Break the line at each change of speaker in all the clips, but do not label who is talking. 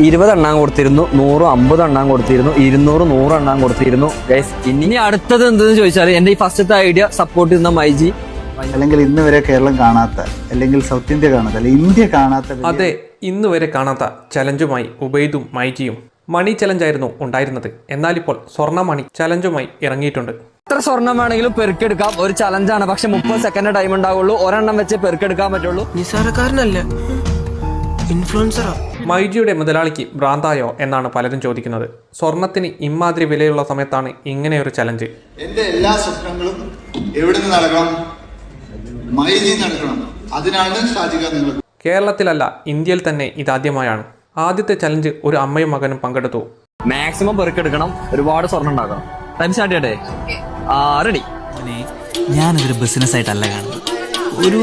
20 എണ്ണാൻ കൊടുത്തിരുന്നു, 100 50 എണ്ണാൻ കൊടുത്തിരുന്നു, 200 100 എണ്ണാൻ കൊടുത്തിരുന്നു. ഗൈസ് ഇനി അടുത്തത് എന്തെന്ന് ചോദിച്ചാൽ എന്റെ ഈ ഫസ്റ്റത്തെ ഐഡിയ സപ്പോർട്ട് ചെയ്യുന്ന മൈജി,
അല്ലെങ്കിൽ ഇന്ന് വരെ കേരളം കാണാത്ത, അല്ലെങ്കിൽ സൗത്ത് ഇന്ത്യ കാണാത്ത, അല്ലെങ്കിൽ ഇന്ത്യ കാണാത്ത,
അതെ, ഇന്ന് വരെ കാണാത്ത ചലഞ്ചുമായി ഉബൈദും മൈജിയും. മണി ചലഞ്ചായിരുന്നു ഉണ്ടായിരുന്നത്. എന്നാൽ ഇപ്പോൾ സ്വർണ്ണ മണി ചലഞ്ചുമായി ഇറങ്ങിയിട്ടുണ്ട്.
എത്ര സ്വർണം വേണമെങ്കിലും പെറുക്കെടുക്കാം. ഒരു ചലഞ്ചാണ്, പക്ഷെ 30 സെക്കൻഡ് ടൈം ഉണ്ടാവുള്ളൂ. ഒരെണ്ണം വെച്ച് പെറുക്കെടുക്കാൻ പറ്റുള്ളൂ.
നിസാരക്കാരനല്ല, ഇൻഫ്ലുവൻസറാ.
മൈജിയുടെ മുതലാളിക്ക് ഭ്രാന്തായോ എന്നാണ് പലരും ചോദിക്കുന്നത്. സ്വർണത്തിന് ഇമാതിരി വിലയുള്ള സമയത്താണ് ഇങ്ങനെയൊരു ചലഞ്ച്.
എന്റെ എല്ലാ സ്വപ്നങ്ങളും എവിടെ നിന്ന് നടക്കണം? മൈജി നടക്കണം. അതിനാണ് ഷാജിക നിങ്ങൾ.
കേരളത്തിലല്ല, ഇന്ത്യയിൽ തന്നെ ഇതാദ്യമായാണ്. ആദ്യത്തെ ചലഞ്ച് ഒരു അമ്മയും മകനും പങ്കെടുത്തു.
മാക്സിമം പെറുക്കെടുക്കണം, ഒരുപാട് സ്വർണം ഉണ്ടാക്കണം. ടൈം സ്റ്റാർട്ട് ചെയ്യട്ടെ? റെഡി.
ഞാനതൊരു ബിസിനസ് ആയിട്ടല്ല കാണുന്നത്, ഒരു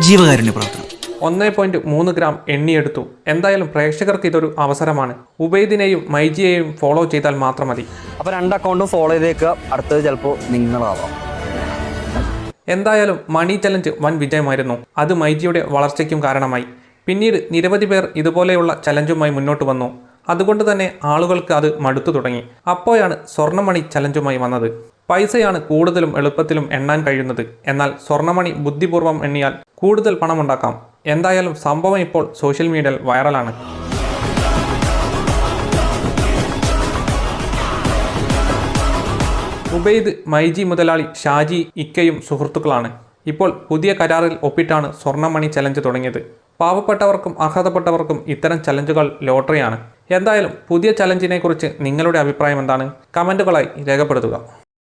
ജീവകാരുണ്യ പ്രവർത്തനം.
1.3 ഗ്രാം എണ്ണിയെടുത്തു. എന്തായാലും പ്രേക്ഷകർക്ക് ഇതൊരു അവസരമാണ്. ഉബൈദിനെയും മൈജിയെയും ഫോളോ ചെയ്താൽ മാത്രം മതി.
അപ്പൊ 2 അക്കൗണ്ടും ഫോളോ ചെയ്തേക്കുക. അടുത്തത് ചിലപ്പോൾ നിങ്ങളാവാം.
എന്തായാലും മണി ചലഞ്ച് വൻ വിജയമായിരുന്നു. അത് മൈജിയുടെ വളർച്ചയ്ക്കും കാരണമായി. പിന്നീട് നിരവധി പേർ ഇതുപോലെയുള്ള ചലഞ്ചുമായി മുന്നോട്ട് വന്നു. അതുകൊണ്ട് തന്നെ ആളുകൾക്ക് അത് മടുത്തു തുടങ്ങി. അപ്പോഴാണ് സ്വർണ്ണമണി ചലഞ്ചുമായി വന്നത്. പൈസയാണ് കൂടുതലും എളുപ്പത്തിലും എണ്ണാൻ കഴിയുന്നത്. എന്നാൽ സ്വർണ്ണമണി ബുദ്ധിപൂർവ്വം എണ്ണിയാൽ കൂടുതൽ പണമുണ്ടാക്കാം. എന്തായാലും സംഭവം ഇപ്പോൾ സോഷ്യൽ മീഡിയയിൽ വൈറലാണ്. ഉബൈദ്, മൈജി മുതലാളി ഷാജി ഇക്കയും സുഹൃത്തുക്കളാണ്. ഇപ്പോൾ പുതിയ കരാറിൽ ഒപ്പിട്ടാണ് സ്വർണ്ണമണി ചലഞ്ച് തുടങ്ങിയത്. പാവപ്പെട്ടവർക്കും അർഹതപ്പെട്ടവർക്കും ഇത്തരം ചലഞ്ചുകൾ ലോട്ടറിയാണ്. എന്തായാലും പുതിയ ചലഞ്ചിനെ കുറിച്ച് നിങ്ങളുടെ അഭിപ്രായം എന്താണ്? കമൻറ്റുകളായി രേഖപ്പെടുത്തുക.